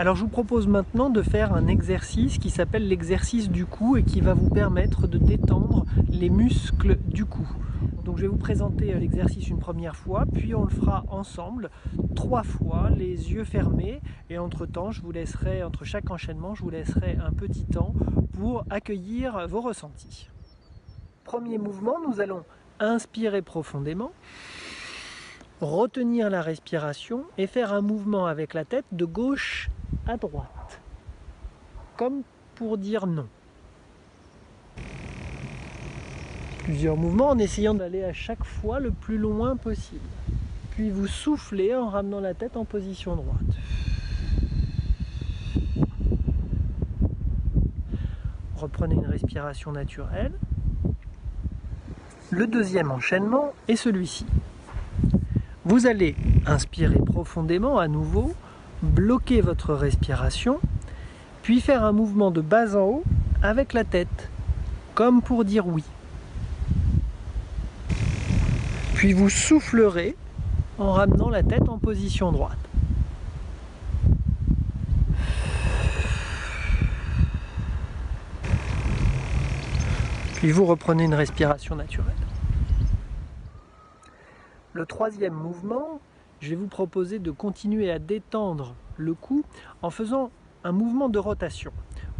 Alors je vous propose maintenant de faire un exercice qui s'appelle l'exercice du cou et qui va vous permettre de détendre les muscles du cou. Donc je vais vous présenter l'exercice une première fois, puis on le fera ensemble 3 fois, les yeux fermés, et entre-temps, entre chaque enchaînement, je vous laisserai un petit temps pour accueillir vos ressentis. Premier mouvement, nous allons inspirer profondément, retenir la respiration et faire un mouvement avec la tête de gauche à droite, comme pour dire non. Plusieurs mouvements en essayant d'aller à chaque fois le plus loin possible. Puis vous soufflez en ramenant la tête en position droite. Reprenez une respiration naturelle. Le deuxième enchaînement est celui-ci. Vous allez inspirer profondément à nouveau, bloquer votre respiration, puis faire un mouvement de bas en haut avec la tête, comme pour dire oui. Puis vous soufflerez en ramenant la tête en position droite. Puis vous reprenez une respiration naturelle. Le troisième mouvement, je vais vous proposer de continuer à détendre le cou en faisant un mouvement de rotation.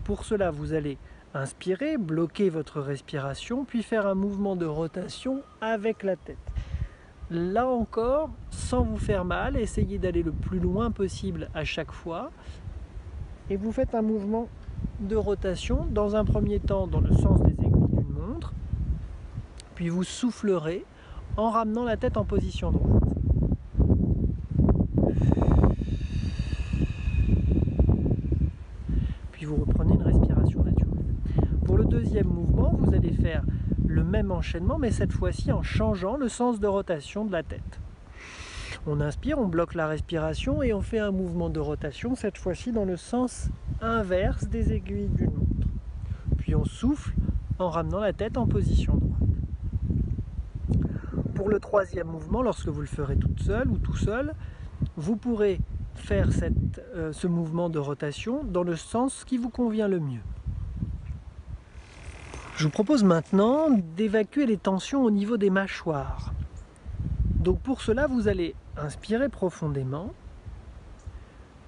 Pour cela, vous allez inspirer, bloquer votre respiration, puis faire un mouvement de rotation avec la tête. Là encore, sans vous faire mal, essayez d'aller le plus loin possible à chaque fois. Et vous faites un mouvement de rotation, dans un premier temps dans le sens des aiguilles d'une montre, puis vous soufflerez en ramenant la tête en position droite. Puis vous reprenez une respiration naturelle. Pour le deuxième mouvement, vous allez faire le même enchaînement, mais cette fois-ci en changeant le sens de rotation de la tête. On inspire, on bloque la respiration et on fait un mouvement de rotation, cette fois-ci dans le sens inverse des aiguilles d'une montre. Puis on souffle en ramenant la tête en position droite. Pour le troisième mouvement, lorsque vous le ferez toute seule ou tout seul, vous pourrez faire ce mouvement de rotation dans le sens qui vous convient le mieux. Je vous propose maintenant d'évacuer les tensions au niveau des mâchoires. Donc pour cela, vous allez inspirer profondément,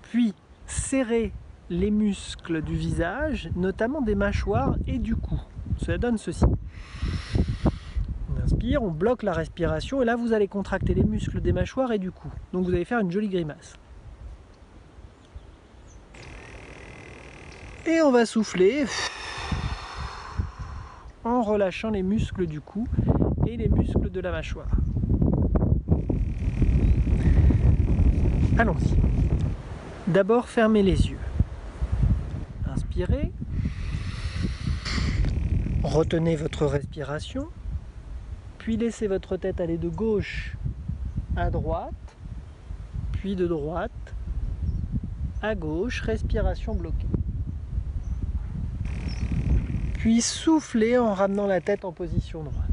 puis serrer les muscles du visage, notamment des mâchoires et du cou. Cela donne ceci. On inspire, on bloque la respiration et là vous allez contracter les muscles des mâchoires et du cou. Donc vous allez faire une jolie grimace. Et on va souffler en relâchant les muscles du cou et les muscles de la mâchoire. Allons-y. D'abord, fermez les yeux. Inspirez. Retenez votre respiration. Puis laissez votre tête aller de gauche à droite, puis de droite à gauche, respiration bloquée. Puis soufflez en ramenant la tête en position droite.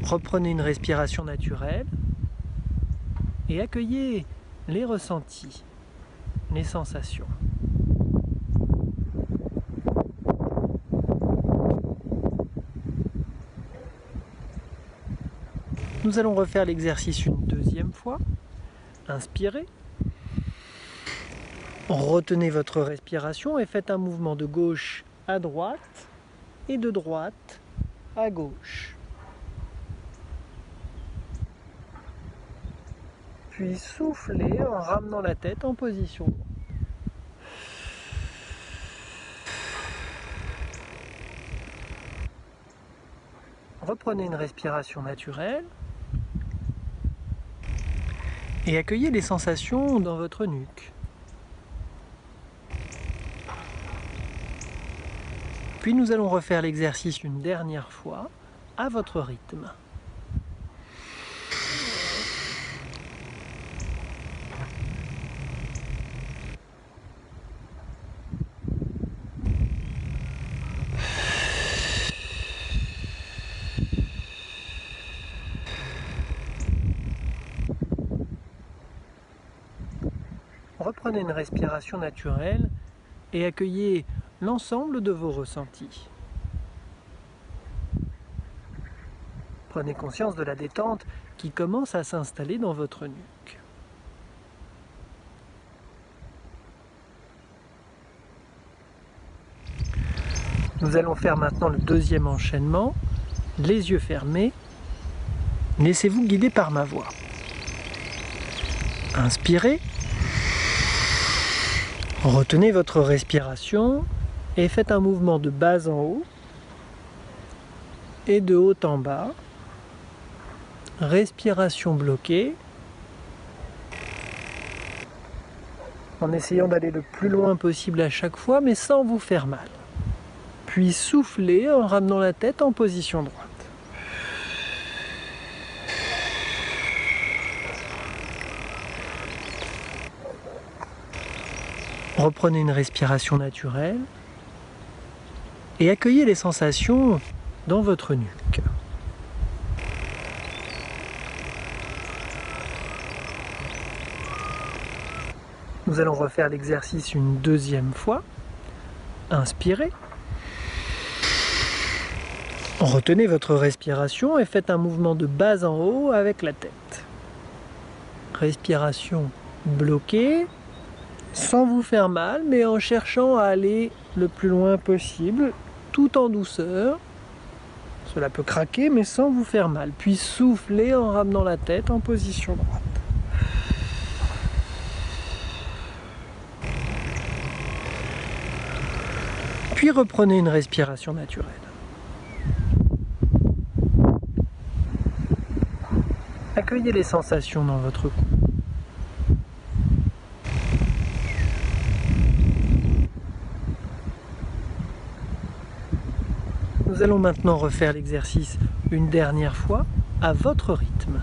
Reprenez une respiration naturelle et accueillez les ressentis, les sensations. Nous allons refaire l'exercice une deuxième fois. Inspirez. Retenez votre respiration et faites un mouvement de gauche à droite et de droite à gauche. Puis soufflez en ramenant la tête en position droite. Reprenez une respiration naturelle et accueillez les sensations dans votre nuque. Puis nous allons refaire l'exercice une dernière fois à votre rythme. Reprenez une respiration naturelle et accueillez l'ensemble de vos ressentis. Prenez conscience de la détente qui commence à s'installer dans votre nuque. Nous allons faire maintenant le deuxième enchaînement, les yeux fermés. Laissez-vous guider par ma voix. Inspirez. Retenez votre respiration et faites un mouvement de bas en haut et de haut en bas. Respiration bloquée. En essayant d'aller le plus loin possible à chaque fois, mais sans vous faire mal. Puis soufflez en ramenant la tête en position droite. Reprenez une respiration naturelle et accueillez les sensations dans votre nuque. Nous allons refaire l'exercice une deuxième fois. Inspirez. Retenez votre respiration et faites un mouvement de bas en haut avec la tête. Respiration bloquée, sans vous faire mal, mais en cherchant à aller le plus loin possible, tout en douceur. Cela peut craquer, mais sans vous faire mal. Puis soufflez en ramenant la tête en position droite. Puis reprenez une respiration naturelle. Accueillez les sensations dans votre cou. Nous allons maintenant refaire l'exercice une dernière fois à votre rythme.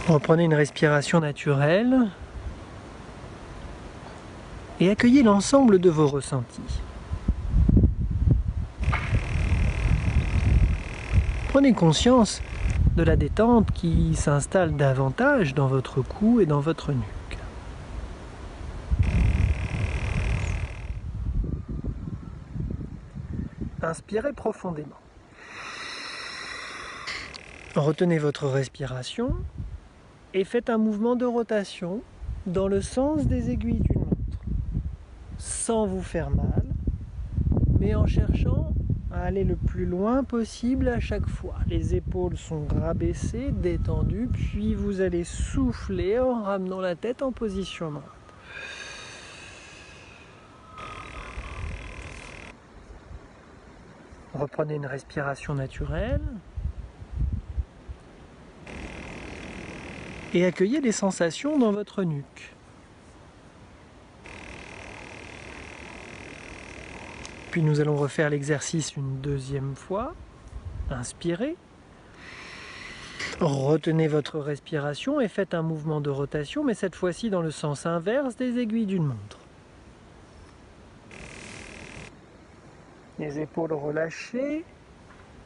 Reprenez une respiration naturelle et accueillez l'ensemble de vos ressentis. Prenez conscience de la détente qui s'installe davantage dans votre cou et dans votre nuque. Inspirez profondément. Retenez votre respiration et faites un mouvement de rotation dans le sens des aiguilles d'une montre, sans vous faire mal, mais en cherchant à aller le plus loin possible à chaque fois. Les épaules sont rabaissées, détendues, puis vous allez souffler en ramenant la tête en position droite. Reprenez une respiration naturelle. Et accueillez les sensations dans votre nuque. Puis nous allons refaire l'exercice une deuxième fois. Inspirez. Retenez votre respiration et faites un mouvement de rotation, mais cette fois-ci dans le sens inverse des aiguilles d'une montre. Les épaules relâchées,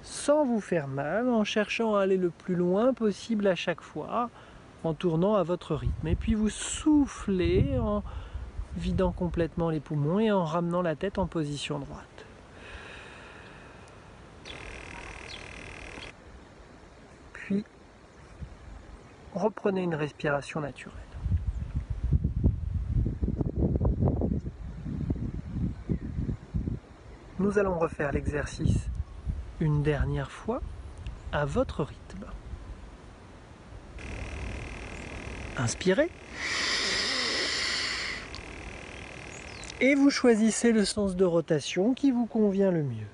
sans vous faire mal, en cherchant à aller le plus loin possible à chaque fois, en tournant à votre rythme. Et puis vous soufflez en vidant complètement les poumons et en ramenant la tête en position droite. Puis reprenez une respiration naturelle. Nous allons refaire l'exercice une dernière fois à votre rythme. Inspirez. Et vous choisissez le sens de rotation qui vous convient le mieux.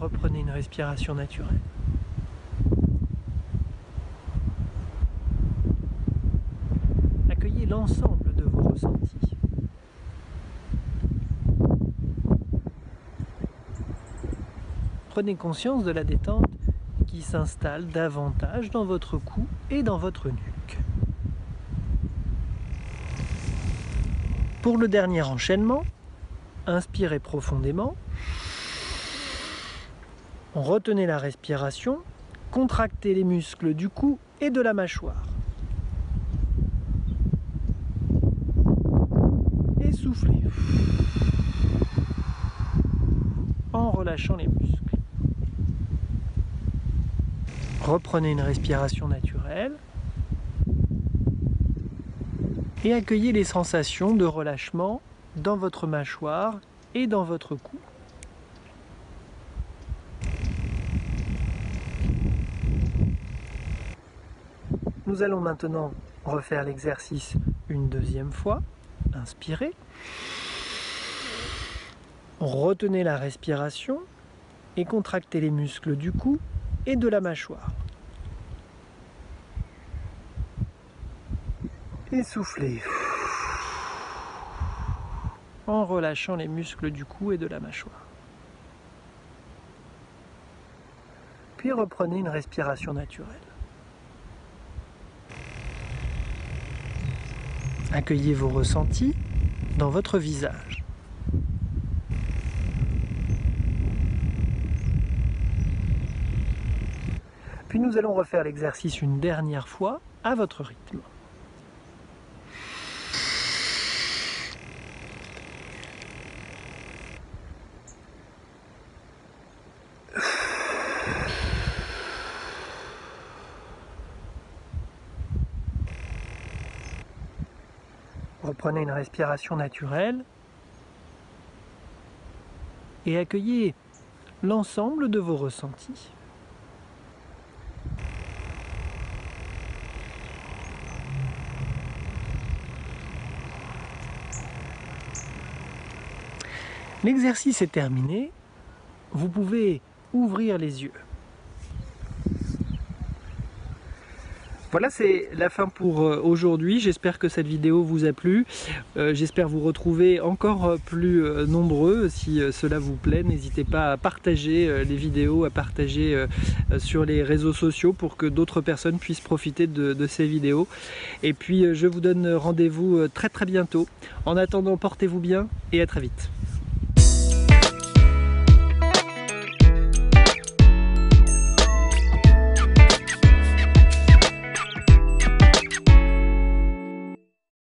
reprenez une respiration naturelle. Accueillez l'ensemble de vos ressentis. Prenez conscience de la détente qui s'installe davantage dans votre cou et dans votre nuque. Pour le dernier enchaînement, inspirez profondément, retenez la respiration, contractez les muscles du cou et de la mâchoire. Et soufflez en relâchant les muscles. Reprenez une respiration naturelle et accueillez les sensations de relâchement dans votre mâchoire et dans votre cou. Nous allons maintenant refaire l'exercice une deuxième fois. Inspirez. Retenez la respiration et contractez les muscles du cou et de la mâchoire. Et soufflez en relâchant les muscles du cou et de la mâchoire. Puis reprenez une respiration naturelle. Accueillez vos ressentis dans votre visage. Puis nous allons refaire l'exercice une dernière fois à votre rythme. Reprenez une respiration naturelle et accueillez l'ensemble de vos ressentis. L'exercice est terminé, vous pouvez ouvrir les yeux. Voilà, c'est la fin pour aujourd'hui. J'espère que cette vidéo vous a plu. J'espère vous retrouver encore plus nombreux. Si cela vous plaît, n'hésitez pas à partager les vidéos, à partager sur les réseaux sociaux pour que d'autres personnes puissent profiter de ces vidéos. Et puis, je vous donne rendez-vous très bientôt. En attendant, portez-vous bien et à très vite.